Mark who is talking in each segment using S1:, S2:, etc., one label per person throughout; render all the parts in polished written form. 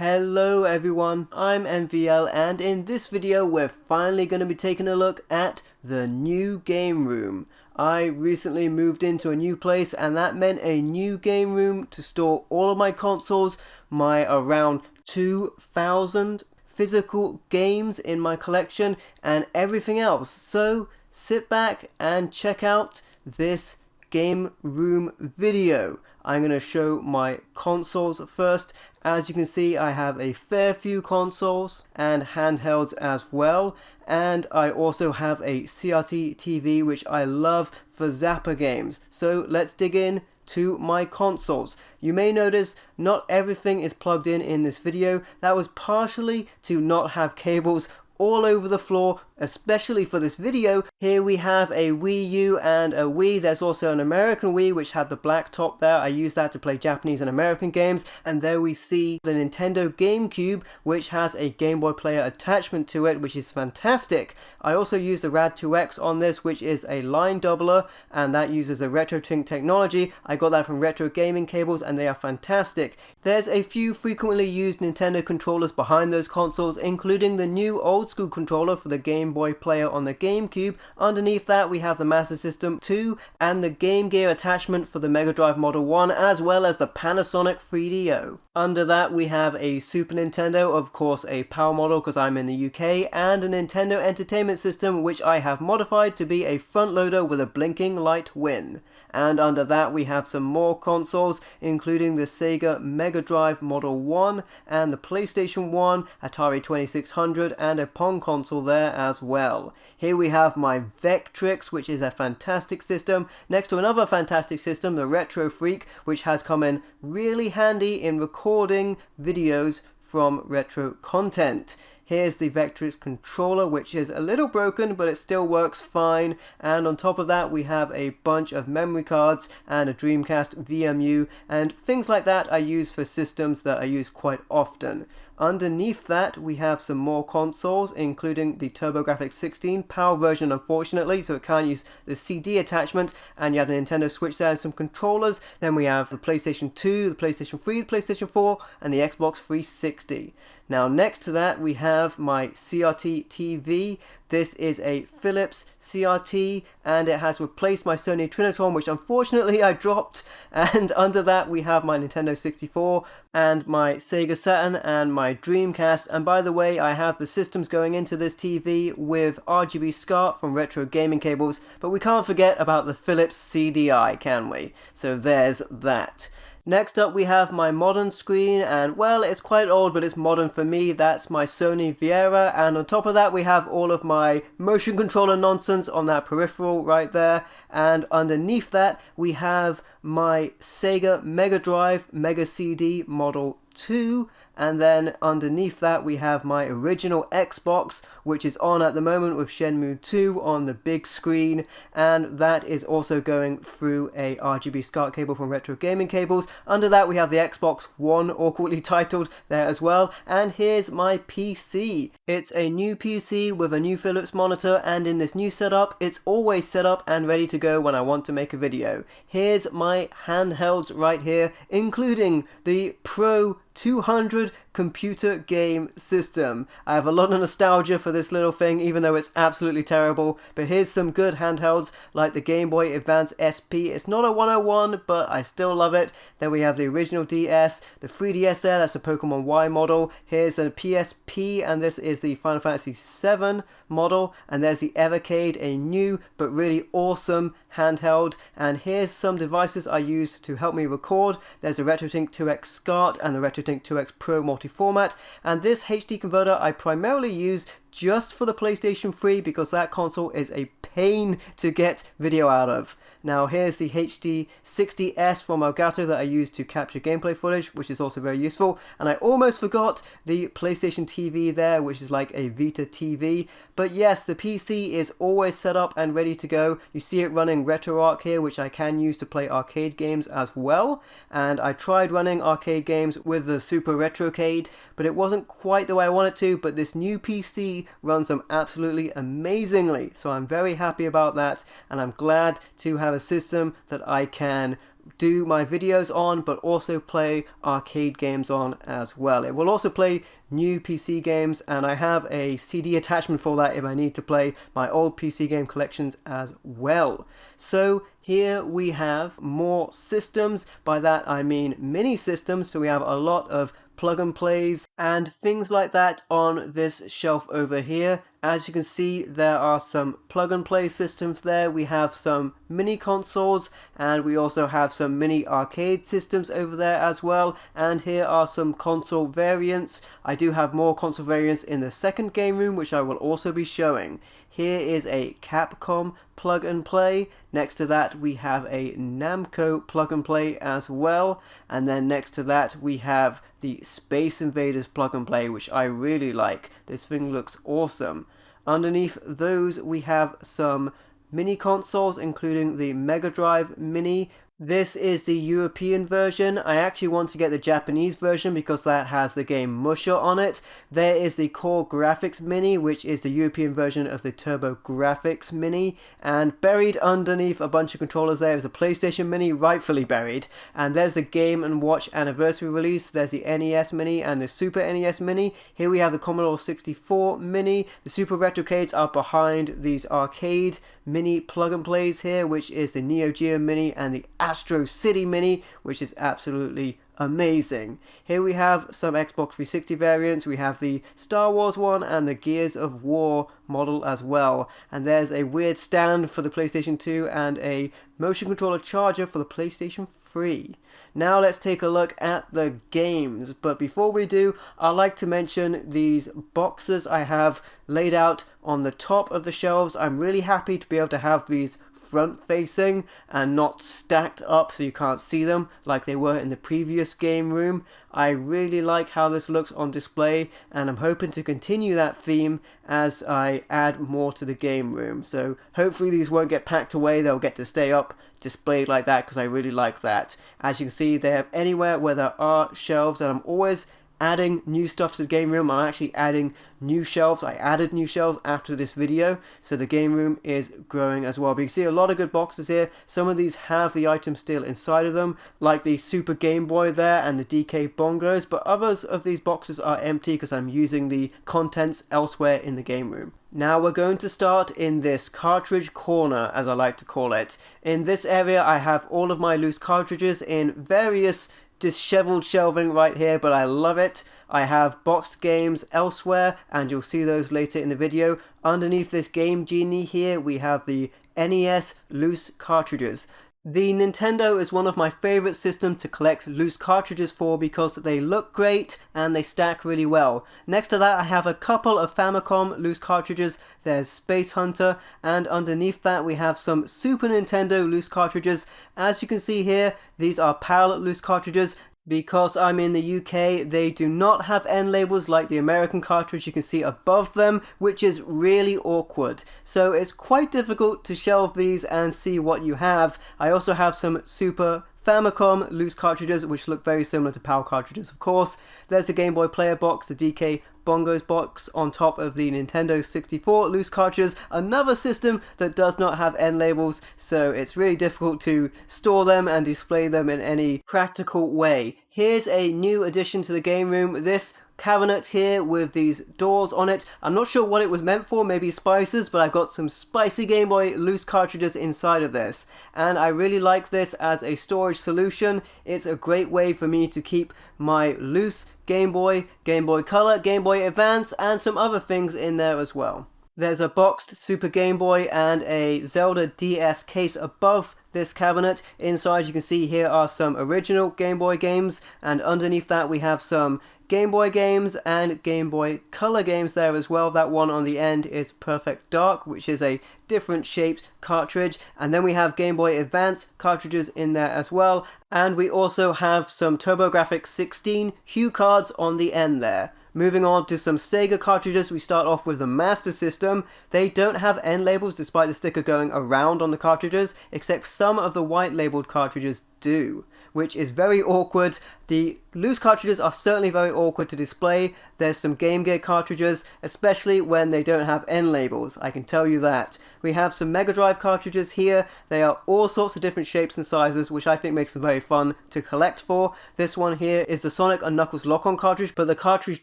S1: Hello everyone, I'm MVL, and in this video we're finally going to be taking a look at the new game room. I recently moved into a new place and that meant a new game room to store all of my consoles, my around 2,000 physical games in my collection and everything else. So sit back and check out this game room video. I'm going to show my consoles first. As you can see, I have a fair few consoles and handhelds as well, and I also have a Crt TV which I love for Zapper games. So let's dig in to my consoles. You may notice not everything is plugged in this video. That was partially to not have cables all over the floor, especially for this video. Here we have a Wii U and a Wii. There's also an American Wii which had the black top there. I use that to play Japanese and American games. And there we see the Nintendo GameCube, which has a Game Boy player attachment to it, which is fantastic. I also use the Rad2X on this, which is a line doubler, and that uses the RetroTink technology. I got that from Retro Gaming Cables and they are fantastic. There's a few frequently used Nintendo controllers behind those consoles, including the new old school controller for the Game Boy player on the GameCube. Underneath that we have the Master System 2 and the Game Gear attachment for the Mega Drive Model 1, as well as the Panasonic 3DO. Under that we have a Super Nintendo, of course a PAL model because I'm in the UK, and a Nintendo Entertainment System which I have modified to be a front loader with a blinking light win. And under that we have some more consoles, including the Sega Mega Drive Model 1 and the PlayStation 1, Atari 2600 and a Pong console there as well. Here we have my Vectrix, which is a fantastic system, next to another fantastic system, the Retro Freak, which has come in really handy in recording videos from retro content. Here's the Vectrix controller, which is a little broken, but it still works fine. And on top of that, we have a bunch of memory cards and a Dreamcast VMU and things like that I use for systems that I use quite often. Underneath that, we have some more consoles, including the TurboGrafx 16 PAL version, unfortunately, so it can't use the CD attachment, and you have the Nintendo Switch there and some controllers. Then we have the PlayStation 2, the PlayStation 3, the PlayStation 4, and the Xbox 360. Now next to that we have my Crt TV. This is a Philips CRT and it has replaced my Sony Trinitron, which unfortunately I dropped. And under that we have my Nintendo 64 and my Sega Saturn and my Dreamcast. And by the way, I have the systems going into this TV with RGB SCART from Retro Gaming Cables, but we can't forget about the Philips CDI, can we? So there's that. Next up we have my modern screen, and well, it's quite old but it's modern for me. That's my Sony Viera, and on top of that we have all of my motion controller nonsense on that peripheral right there. And underneath that we have my Sega Mega Drive Mega CD Model 2, and then underneath that we have my original Xbox, which is on at the moment with Shenmue 2 on the big screen, and that is also going through a RGB SCART cable from Retro Gaming Cables. Under that we have the Xbox One, awkwardly titled, there as well. And here's my PC. It's a new PC with a new Philips monitor, and in this new setup it's always set up and ready to go when I want to make a video. Here's my handhelds right here, including the Pro 200 computer game system. I have a lot of nostalgia for this little thing, even though it's absolutely terrible. But here's some good handhelds like the Game Boy Advance SP. It's not a 101, but I still love it. Then we have the original DS, the 3DS there, that's a Pokemon Y model. Here's the PSP, and this is the Final Fantasy VII model. And there's the Evercade, a new but really awesome handheld. And here's some devices I use to help me record. There's a RetroTink 2X SCART and the RetroTink 2X Pro multi-format, and this HD converter I primarily use just for the PlayStation 3 because that console is a pain to get video out of. Now here's the HD 60S from Elgato that I use to capture gameplay footage, which is also very useful. And I almost forgot the PlayStation TV there, which is like a Vita TV. But yes, the PC is always set up and ready to go. You see it running RetroArch here, which I can use to play arcade games as well. And I tried running arcade games with the Super Retrocade, but it wasn't quite the way I wanted to. But this new PC runs them absolutely amazingly, so I'm very happy about that, and I'm glad to have a system that I can do my videos on, but also play arcade games on as well. It will also play new PC games, and I have a CD attachment for that if I need to play my old PC game collections as well. So here we have more systems. By that I mean mini systems, so we have a lot of plug and plays and things like that on this shelf over here. As you can see, there are some plug and play systems there. We have some mini consoles, and we also have some mini arcade systems over there as well. And here are some console variants. I do have more console variants in the second game room, which I will also be showing. Here is a Capcom plug and play. Next to that we have a Namco plug and play as well. And then next to that we have the Space Invaders plug and play, which I really like. This thing looks awesome. Underneath those we have some mini consoles, including the Mega Drive Mini. This is the European version. I actually want to get the Japanese version because that has the game Musha on it. There is the Core Graphics Mini, which is the European version of the Turbo Graphics Mini. And buried underneath a bunch of controllers there is a PlayStation Mini, rightfully buried. And there's the Game & Watch Anniversary release. There's the NES Mini and the Super NES Mini. Here we have the Commodore 64 Mini. The Super Retrocades are behind these arcade mini plug and plays here, which is the Neo Geo Mini and the Astro City Mini, which is absolutely amazing. Here we have some Xbox 360 variants. We have the Star Wars one and the Gears of War model as well. And there's a weird stand for the PlayStation 2 and a motion controller charger for the PlayStation 3. Now let's take a look at the games, but before we do, I'd like to mention these boxes I have laid out on the top of the shelves. I'm really happy to be able to have these front facing and not stacked up so you can't see them like they were in the previous game room. I really like how this looks on display, and I'm hoping to continue that theme as I add more to the game room. So hopefully these won't get packed away, they'll get to stay up displayed like that because I really like that. As you can see, they're anywhere where there are shelves, and I'm always adding new stuff to the game room. I'm actually adding new shelves. I added new shelves after this video, so the game room is growing as well. But you can see a lot of good boxes here. Some of these have the items still inside of them, like the Super Game Boy there and the DK Bongos, but others of these boxes are empty because I'm using the contents elsewhere in the game room. Now we're going to start in this cartridge corner, as I like to call it. In this area I have all of my loose cartridges in various disheveled shelving right here, but I love it. I have boxed games elsewhere, and you'll see those later in the video. Underneath this Game Genie here, we have the Nes Loose Cartridges. The Nintendo is one of my favorite systems to collect loose cartridges for because they look great and they stack really well. Next to that I have a couple of Famicom loose cartridges. There's Space Hunter, and underneath that we have some Super Nintendo loose cartridges. As you can see here, these are PAL loose cartridges. Because I'm in the UK, they do not have end labels like the American cartridge you can see above them, which is really awkward. So it's quite difficult to shelve these and see what you have. I also have some Super Famicom loose cartridges, which look very similar to PAL cartridges, of course. There's the Game Boy Player box, the DK Bongos box on top of the Nintendo 64 loose cartridges, another system that does not have end labels, so it's really difficult to store them and display them in any practical way. Here's a new addition to the game room, this cabinet here with these doors on it. I'm not sure what it was meant for, maybe spices, but I've got some spicy Game Boy loose cartridges inside of this, and I really like this as a storage solution. It's a great way for me to keep my loose Game Boy, Game Boy Color, Game Boy Advance, and some other things in there as well. There's a boxed Super Game Boy and a Zelda DS case above this cabinet. Inside you can see here are some original Game Boy games, and underneath that we have some Game Boy games and Game Boy Color games there as well. That one on the end is Perfect Dark, which is a different shaped cartridge, and then we have Game Boy Advance cartridges in there as well, and we also have some TurboGrafx 16 hue cards on the end there. Moving on to some Sega cartridges, we start off with the Master System. They don't have end labels despite the sticker going around on the cartridges, except some of the white labeled cartridges do. which is very awkward. The loose cartridges are certainly very awkward to display. There's some Game Gear cartridges, especially when they don't have end labels, I can tell you that. We have some Mega Drive cartridges here. They are all sorts of different shapes and sizes, which I think makes them very fun to collect for. This one here is the Sonic and Knuckles lock-on cartridge, but the cartridge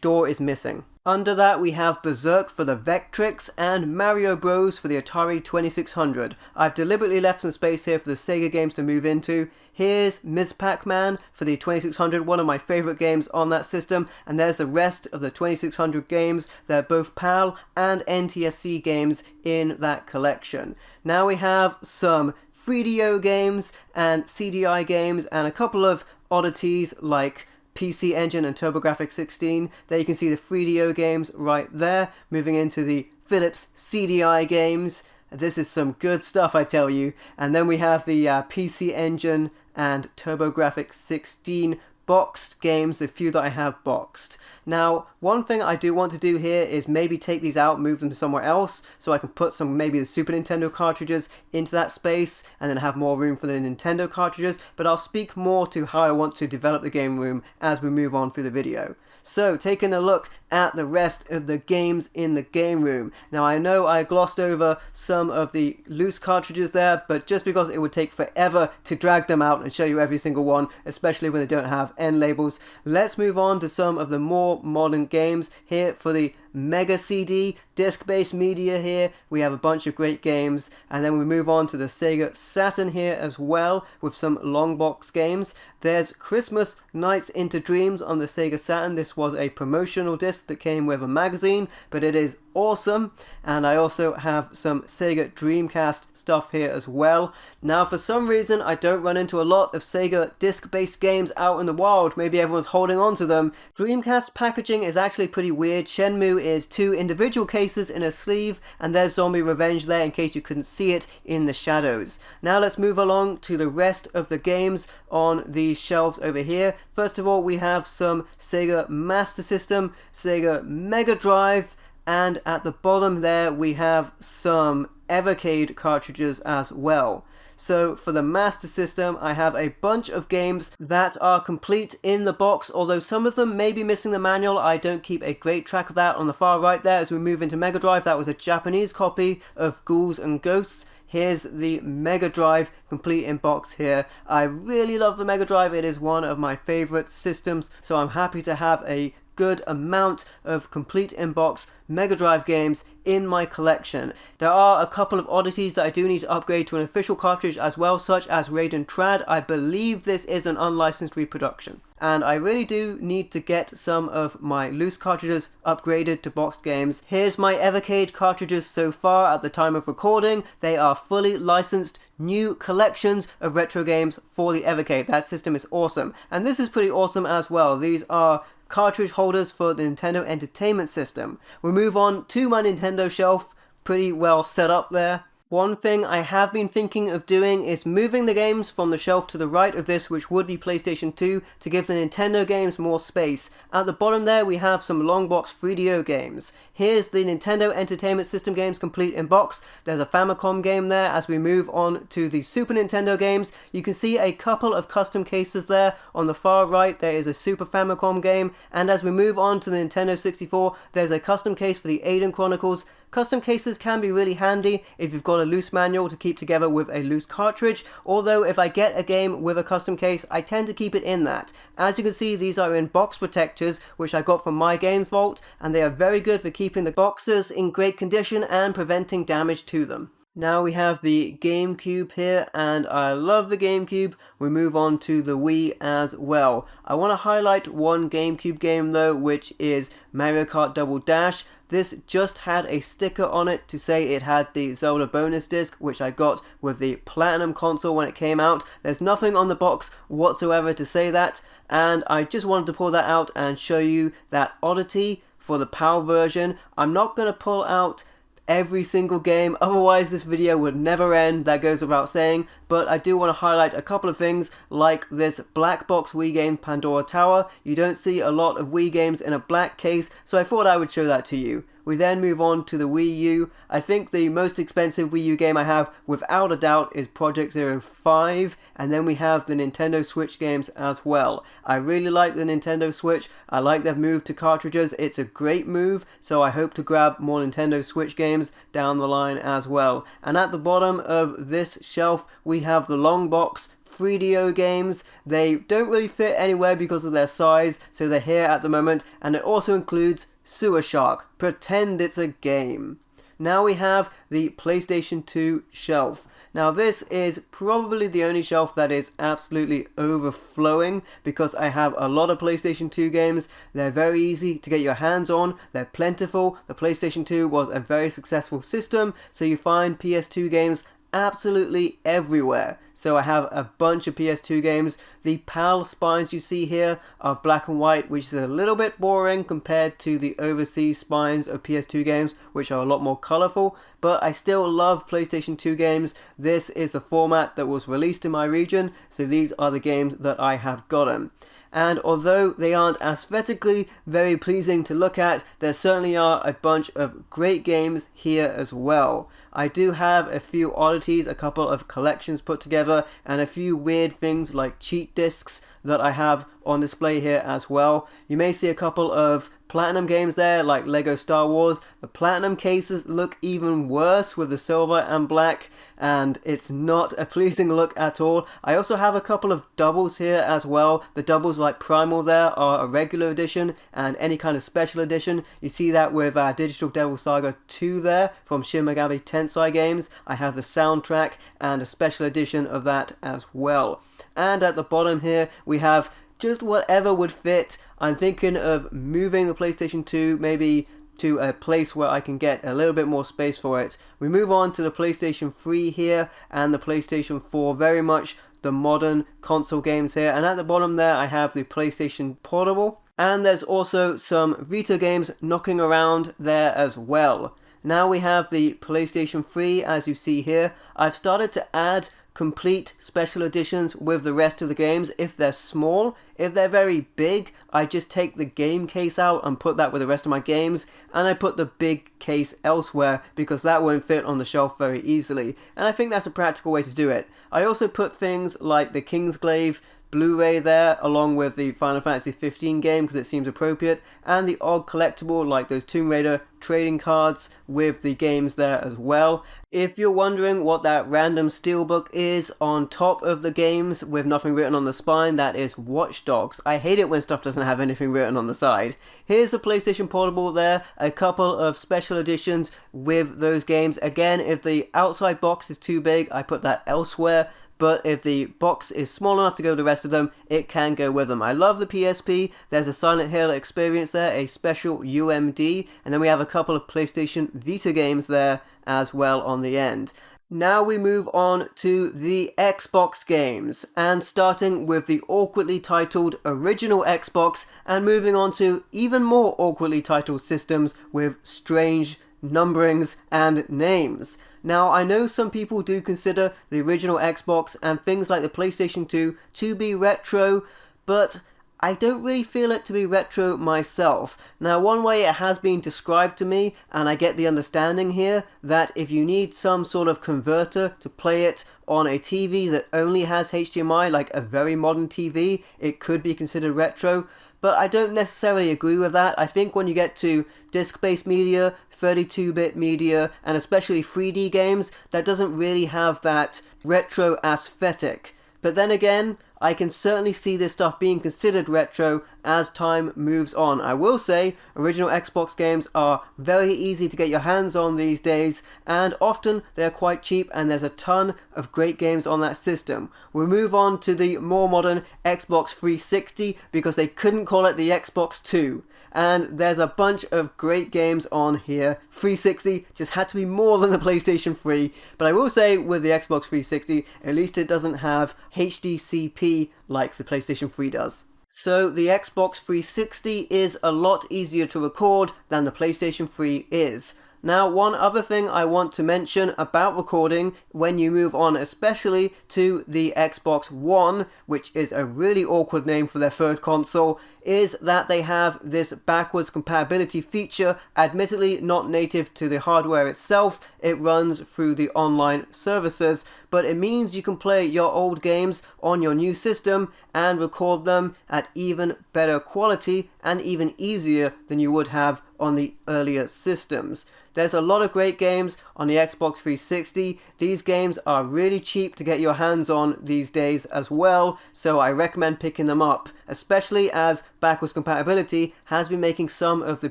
S1: door is missing. Under that we have Berserk for the Vectrix and Mario Bros for the Atari 2600. I've deliberately left some space here for the Sega games to move into. Here's Ms. Pac-Man for the 2600, one of my favourite games on that system, and there's the rest of the 2600 games. They're both PAL and NTSC games in that collection. Now we have some 3DO games and CDI games and a couple of oddities like PC Engine and TurboGrafx-16. There you can see the 3DO games right there. Moving into the Philips CDI games. This is some good stuff, I tell you. And then we have the PC Engine and TurboGrafx-16 boxed games, the few that I have boxed. Now, one thing I do want to do here is maybe take these out, move them somewhere else, so I can put some, maybe the Super Nintendo cartridges into that space, and then have more room for the Nintendo cartridges, but I'll speak more to how I want to develop the game room as we move on through the video. So, taking a look at the rest of the games in the game room. Now, I know I glossed over some of the loose cartridges there, but just because it would take forever to drag them out and show you every single one, especially when they don't have end labels, let's move on to some of the more modern games. Here for the Mega CD, disc-based media here, we have a bunch of great games, and then we move on to the Sega Saturn here as well, with some long box games. There's Christmas Nights into Dreams on the Sega Saturn. This was a promotional disc that came with a magazine, but it is awesome. And I also have some Sega Dreamcast stuff here as well. Now, for some reason, I don't run into a lot of Sega disc-based games out in the wild. Maybe everyone's holding on to them. Dreamcast packaging is actually pretty weird. Shenmue is 2 individual cases in a sleeve, and there's Zombie Revenge there in case you couldn't see it in the shadows. Now let's move along to the rest of the games on these shelves over here. First of all, we have some Sega Master System, Sega Mega Drive, and at the bottom there we have some Evercade cartridges as well. So for the Master System, I have a bunch of games that are complete in the box, although some of them may be missing the manual. I don't keep a great track of that. On the far right there, as we move into Mega Drive, that was a Japanese copy of Ghouls and Ghosts. Here's the Mega Drive complete in box here. I really love the Mega Drive. It is one of my favorite systems, so I'm happy to have a good amount of complete in-box Mega Drive games in my collection. There are a couple of oddities that I do need to upgrade to an official cartridge as well, such as Raiden Trad. I believe this is an unlicensed reproduction. And I really do need to get some of my loose cartridges upgraded to boxed games. Here's my Evercade cartridges so far at the time of recording. They are fully licensed new collections of retro games for the Evercade. That system is awesome. And this is pretty awesome as well. These are cartridge holders for the Nintendo Entertainment System. We move on to my Nintendo shelf, pretty well set up there. One thing I have been thinking of doing is moving the games from the shelf to the right of this, which would be PlayStation 2, to give the Nintendo games more space. At the bottom there we have some long box 3DO games. Here's the Nintendo Entertainment System games complete in box. There's a Famicom game there. As we move on to the Super Nintendo games, you can see a couple of custom cases there. On the far right there is a Super Famicom game, and as we move on to the Nintendo 64, there's a custom case for the Aiden Chronicles. Custom cases can be really handy if you've got a loose manual to keep together with a loose cartridge, although if I get a game with a custom case, I tend to keep it in that. As you can see, these are in box protectors, which I got from My Games Vault, and they are very good for keeping the boxes in great condition and preventing damage to them. Now we have the GameCube here, and I love the GameCube. We move on to the Wii as well. I want to highlight one GameCube game though, which is Mario Kart Double Dash. This just had a sticker on it to say it had the Zelda bonus disc, which I got with the Platinum console when it came out. There's nothing on the box whatsoever to say that, and I just wanted to pull that out and show you that oddity for the PAL version. I'm not going to pull out every single game, otherwise this video would never end, that goes without saying, but I do want to highlight a couple of things like this black box Wii game Pandora Tower. You don't see a lot of Wii games in a black case, so I thought I would show that to you. We then move on to the Wii U. I think the most expensive Wii U game I have, without a doubt, is Project 05, and then we have the Nintendo Switch games as well. I really like the Nintendo Switch. I like they've moved to cartridges. It's a great move, so I hope to grab more Nintendo Switch games down the line as well. And at the bottom of this shelf, we have the long box 3DO games. They don't really fit anywhere because of their size, so they're here at the moment, and it also includes Sewer Shark. Pretend it's a game. Now we have the PlayStation 2 shelf. Now this is probably the only shelf that is absolutely overflowing because I have a lot of PlayStation 2 games. They're very easy to get your hands on, they're plentiful. The PlayStation 2 was a very successful system, so you find PS2 games absolutely everywhere. So I have a bunch of PS2 games. The PAL spines you see here are black and white, which is a little bit boring compared to the overseas spines of PS2 games, which are a lot more colourful, but I still love PlayStation 2 games. This is the format that was released in my region, so these are the games that I have gotten. And although they aren't aesthetically very pleasing to look at, there certainly are a bunch of great games here as well. I do have a few oddities, a couple of collections put together, and a few weird things like cheat discs that I have on display here as well. You may see a couple of Platinum games there, like Lego Star Wars. The Platinum cases look even worse with the silver and black, and it's not a pleasing look at all. I also have a couple of doubles here as well. The doubles like Primal there are a regular edition, and any kind of special edition. You see that with Digital Devil Saga 2 there from Shin Megami Tensei games. I have the soundtrack and a special edition of that as well. And at the bottom here we have just whatever would fit. I'm thinking of moving the PlayStation 2 maybe to a place where I can get a little bit more space for it. We move on to the PlayStation 3 here and the PlayStation 4, very much the modern console games here. And at the bottom there I have the PlayStation Portable, and there's also some Vita games knocking around there as well. Now we have the PlayStation 3 as you see here. I've started to add complete special editions with the rest of the games if they're small. If they're very big, I just take the game case out and put that with the rest of my games, and I put the big case elsewhere because that won't fit on the shelf very easily, and I think that's a practical way to do it. I also put things like the Kingsglaive Blu-ray there along with the Final Fantasy 15 game because it seems appropriate, and the odd collectible like those Tomb Raider trading cards with the games there as well. If you're wondering what that random steelbook is on top of the games with nothing written on the spine, that is Watch Dogs. I hate it when stuff doesn't have anything written on the side. Here's the PlayStation Portable there, a couple of special editions with those games. Again, if the outside box is too big, I put that elsewhere. But if the box is small enough to go with the rest of them, it can go with them. I love the PSP. There's a Silent Hill experience there, a special UMD, and then we have a couple of PlayStation Vita games there as well on the end. Now we move on to the Xbox games, and starting with the awkwardly titled original Xbox, and moving on to even more awkwardly titled systems with strange numberings and names. Now, I know some people do consider the original Xbox and things like the PlayStation 2 to be retro, but I don't really feel it to be retro myself. Now, one way it has been described to me, and I get the understanding here, that if you need some sort of converter to play it on a TV that only has HDMI, like a very modern TV, it could be considered retro. But I don't necessarily agree with that. I think when you get to disc-based media, 32-bit media, and especially 3D games, that doesn't really have that retro aesthetic. But then again, I can certainly see this stuff being considered retro as time moves on. I will say, original Xbox games are very easy to get your hands on these days, and often they're quite cheap, and there's a ton of great games on that system. We'll move on to the more modern Xbox 360, because they couldn't call it the Xbox 2. And there's a bunch of great games on here. 360 just had to be more than the PlayStation 3, but I will say with the Xbox 360, at least it doesn't have HDCP like the PlayStation 3 does. So the Xbox 360 is a lot easier to record than the PlayStation 3 is. Now, one other thing I want to mention about recording when you move on especially to the Xbox One, which is a really awkward name for their third console, is that they have this backwards compatibility feature, admittedly not native to the hardware itself. It runs through the online services, but it means you can play your old games on your new system and record them at even better quality and even easier than you would have on the earlier systems. There's a lot of great games on the Xbox 360. These games are really cheap to get your hands on these days as well, so I recommend picking them up, especially as backwards compatibility has been making some of the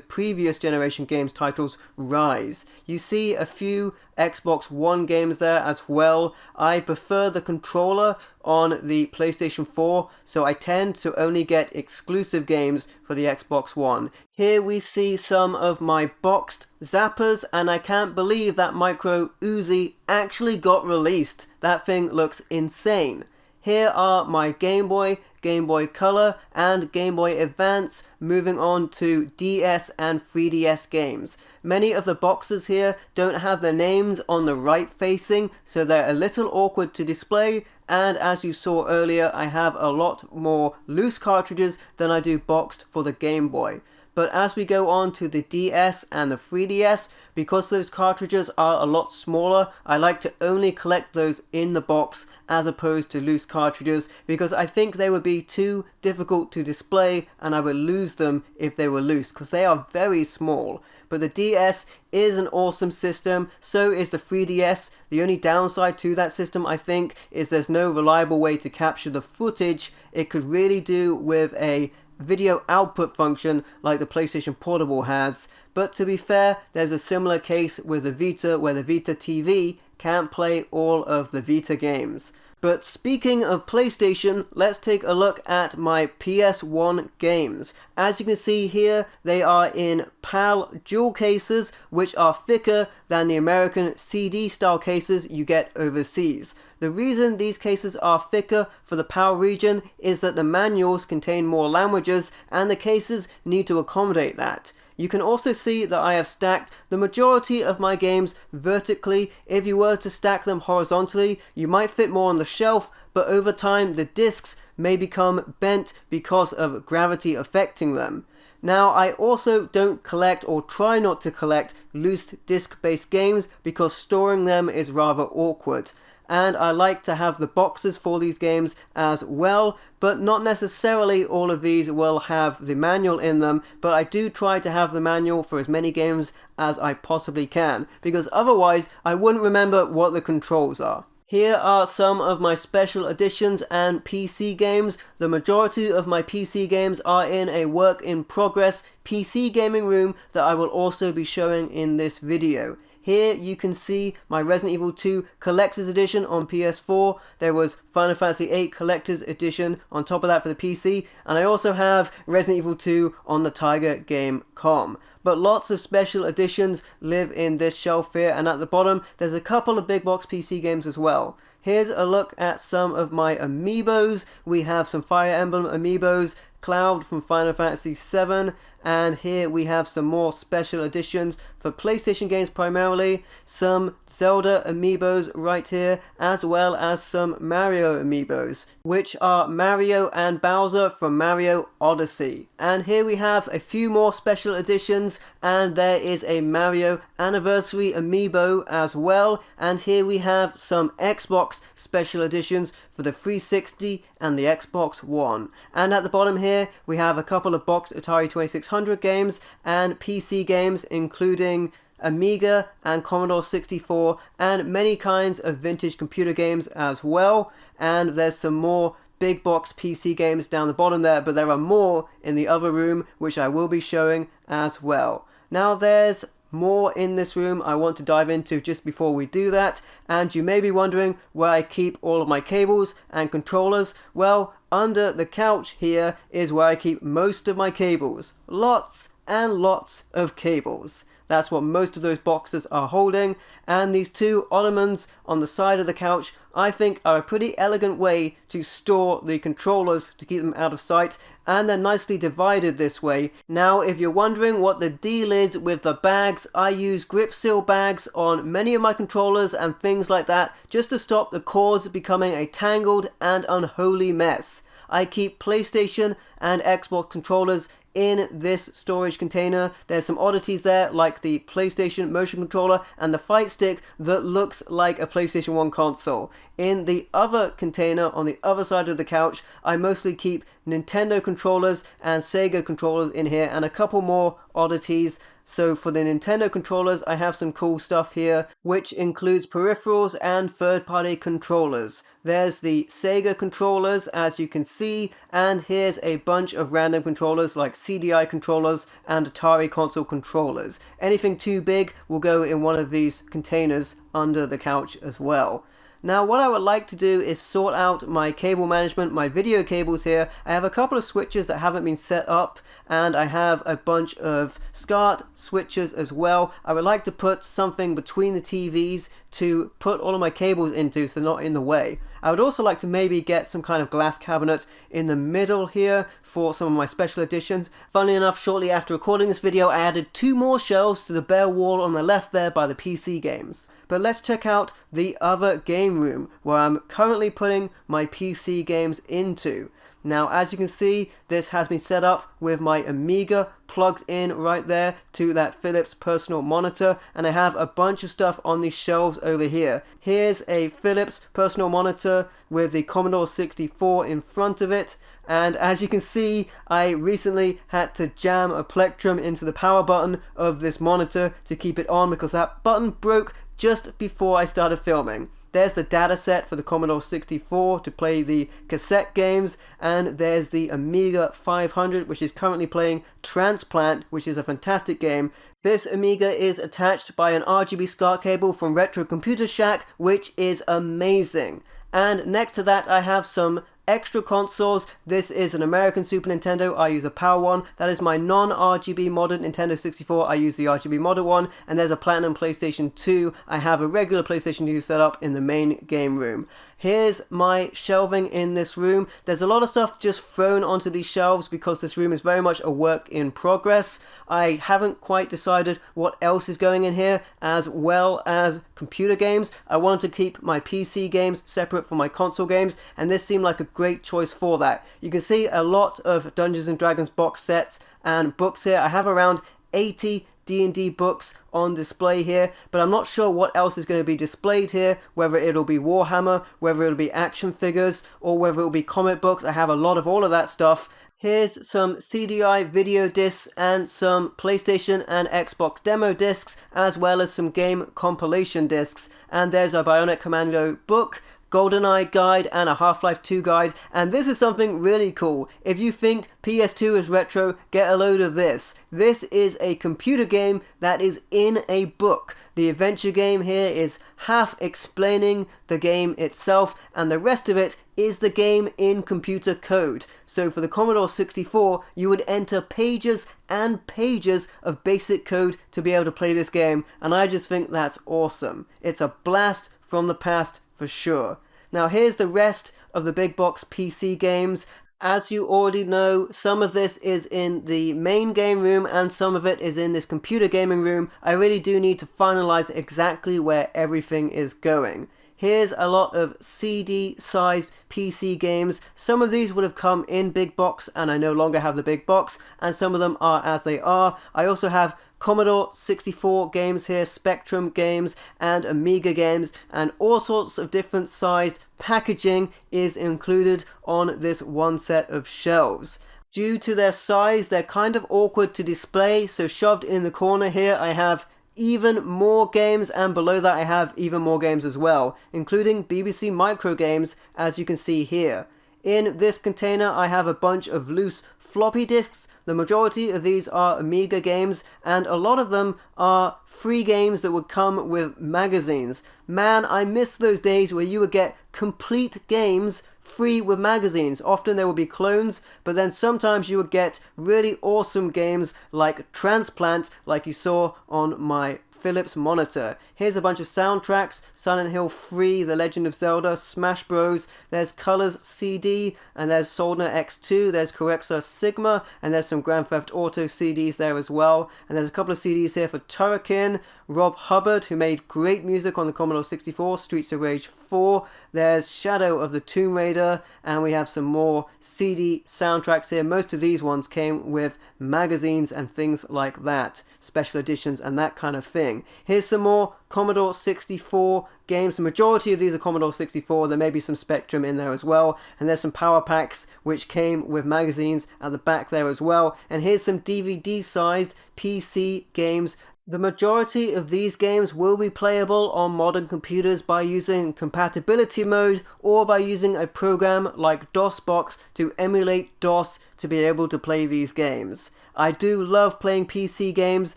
S1: previous generation games titles rise. You see a few Xbox One games there as well. I prefer the controller on the PlayStation 4, so I tend to only get exclusive games for the Xbox One. Here we see some of my boxed Zappers, and I can't believe that Micro Uzi actually got released. That thing looks insane. Here are my Game Boy, Game Boy Color, and Game Boy Advance, moving on to DS and 3DS games. Many of the boxes here don't have their names on the right facing, so they're a little awkward to display, and as you saw earlier, I have a lot more loose cartridges than I do boxed for the Game Boy. But as we go on to the DS and the 3DS, because those cartridges are a lot smaller, I like to only collect those in the box as opposed to loose cartridges, because I think they would be too difficult to display and I would lose them if they were loose, because they are very small. But the DS is an awesome system, so is the 3DS. The only downside to that system, I think, is there's no reliable way to capture the footage it could really do with a video output function like the PlayStation Portable has. But to be fair, there's a similar case with the Vita, where the Vita TV can't play all of the Vita games. But speaking of PlayStation, let's take a look at my PS1 games. As you can see here, they are in PAL jewel cases, which are thicker than the American CD style cases you get overseas. The reason these cases are thicker for the PAL region is that the manuals contain more languages and the cases need to accommodate that. You can also see that I have stacked the majority of my games vertically. If you were to stack them horizontally, you might fit more on the shelf, but over time the discs may become bent because of gravity affecting them. Now, I also don't collect, or try not to collect, loose disc-based games because storing them is rather awkward. And I like to have the boxes for these games as well, but not necessarily all of these will have the manual in them, but I do try to have the manual for as many games as I possibly can, because otherwise I wouldn't remember what the controls are. Here are some of my special editions and PC games. The majority of my PC games are in a work in progress PC gaming room that I will also be showing in this video. Here you can see my Resident Evil 2 Collector's Edition on PS4. There was Final Fantasy VIII Collector's Edition on top of that for the PC. And I also have Resident Evil 2 on the Tiger Game Com. But lots of special editions live in this shelf here. And at the bottom, there's a couple of big box PC games as well. Here's a look at some of my Amiibos. We have some Fire Emblem Amiibos, Cloud from Final Fantasy VII, and here we have some more special editions for PlayStation games primarily, some Zelda Amiibos right here, as well as some Mario Amiibos, which are Mario and Bowser from Mario Odyssey. And here we have a few more special editions, and there is a Mario Anniversary Amiibo as well, and here we have some Xbox special editions for the 360 and the Xbox One. And at the bottom here we have a couple of boxed Atari 2600 games and PC games, including Amiga and Commodore 64, and many kinds of vintage computer games as well. And there's some more big box PC games down the bottom there, but there are more in the other room which I will be showing as well. Now there's more in this room I want to dive into just before we do that, and you may be wondering where I keep all of my cables and controllers. Well, under the couch here is where I keep most of my cables. Lots and lots of cables. That's what most of those boxes are holding. And these two ottomans on the side of the couch, I think, are a pretty elegant way to store the controllers to keep them out of sight, and they're nicely divided this way. Now, if you're wondering what the deal is with the bags, I use grip seal bags on many of my controllers and things like that, just to stop the cords becoming a tangled and unholy mess. I keep PlayStation and Xbox controllers in this storage container. There's some oddities there, like the PlayStation motion controller and the fight stick that looks like a PlayStation 1 console. In the other container on the other side of the couch, I mostly keep Nintendo controllers and Sega controllers in here, and a couple more oddities. So for the Nintendo controllers, I have some cool stuff here, which includes peripherals and third-party controllers. There's the Sega controllers, as you can see, and here's a bunch of random controllers like CDI controllers and Atari console controllers. Anything too big will go in one of these containers under the couch as well. Now, what I would like to do is sort out my cable management, my video cables here. I have a couple of switches that haven't been set up, and I have a bunch of SCART switches as well. I would like to put something between the TVs to put all of my cables into so they're not in the way. I would also like to maybe get some kind of glass cabinet in the middle here for some of my special editions. Funnily enough, shortly after recording this video, I added 2 more shelves to the bare wall on the left there by the PC games. But let's check out the other game room, where I'm currently putting my PC games into. Now, as you can see, this has been set up with my Amiga plugged in right there to that Philips personal monitor, and I have a bunch of stuff on these shelves over here. Here's a Philips personal monitor with the Commodore 64 in front of it, and as you can see, I recently had to jam a plectrum into the power button of this monitor to keep it on, because that button broke just before I started filming. There's the data set for the Commodore 64 to play the cassette games, and there's the Amiga 500, which is currently playing Transplant, which is a fantastic game. This Amiga is attached by an RGB SCART cable from Retro Computer Shack, which is amazing. And next to that, I have some extra consoles. This is an American Super Nintendo. I use a Power one. That is my non-RGB modded Nintendo 64. I use the RGB modded one. And there's a Platinum PlayStation 2. I have a regular PlayStation 2 set up in the main game room. Here's my shelving in this room. There's a lot of stuff just thrown onto these shelves because this room is very much a work in progress. I haven't quite decided what else is going in here, as well as computer games. I wanted to keep my PC games separate from my console games, and this seemed like a great choice for that. You can see a lot of Dungeons and Dragons box sets and books here. I have around 80 D&D books on display here, but I'm not sure what else is going to be displayed here, whether it'll be Warhammer, whether it'll be action figures, or whether it'll be comic books. I have a lot of all of that stuff. Here's some CDI video discs and some PlayStation and Xbox demo discs, as well as some game compilation discs. And there's a Bionic Commando book, GoldenEye guide, and a Half-Life 2 guide, and this is something really cool. If you think PS2 is retro, get a load of this. This is a computer game that is in a book. The adventure game here is half explaining the game itself, and the rest of it is the game in computer code. So for the Commodore 64, you would enter pages and pages of basic code to be able to play this game, and I just think that's awesome. It's a blast from the past for sure. Now here's the rest of the big box PC games. As you already know, some of this is in the main game room and some of it is in this computer gaming room. I really do need to finalize exactly where everything is going. Here's a lot of CD-sized PC games. Some of these would have come in big box and I no longer have the big box, and some of them are as they are. I also have Commodore 64 games here, Spectrum games, and Amiga games, and all sorts of different sized packaging is included on this one set of shelves. Due to their size, they're kind of awkward to display, so shoved in the corner here I have even more games, and below that I have even more games as well, including BBC Micro games, as you can see here. In this container I have a bunch of loose floppy disks. The majority of these are Amiga games, and a lot of them are free games that would come with magazines. Man, I miss those days where you would get complete games free with magazines. Often there will be clones, but then sometimes you would get really awesome games like Transplant, like you saw on my Philips monitor. Here's a bunch of soundtracks: Silent Hill 3, The Legend of Zelda, Smash Bros, there's Colors CD, and there's Soldner X2, there's Correxa Sigma, and there's some Grand Theft Auto CDs there as well. And there's a couple of CDs here for Turrican, Rob Hubbard, who made great music on the Commodore 64, Streets of Rage 4, there's Shadow of the Tomb Raider, and we have some more CD soundtracks here. Most of these ones came with magazines and things like that, special editions and that kind of thing. Here's some more Commodore 64 games. The majority of these are Commodore 64. There may be some Spectrum in there as well, and there's some power packs which came with magazines at the back there as well. And here's some DVD sized PC games. The majority of these games will be playable on modern computers by using compatibility mode or by using a program like DOSBox to emulate DOS to be able to play these games. I do love playing PC games.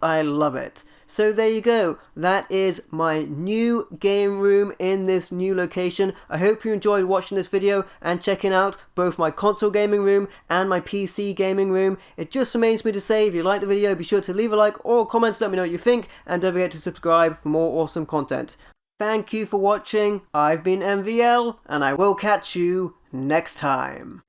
S1: I love it. So there you go. That is my new game room in this new location. I hope you enjoyed watching this video and checking out both my console gaming room and my PC gaming room. It just remains me to say, if you like the video, be sure to leave a like or comment to let me know what you think, and don't forget to subscribe for more awesome content. Thank you for watching. I've been MVL, and I will catch you next time.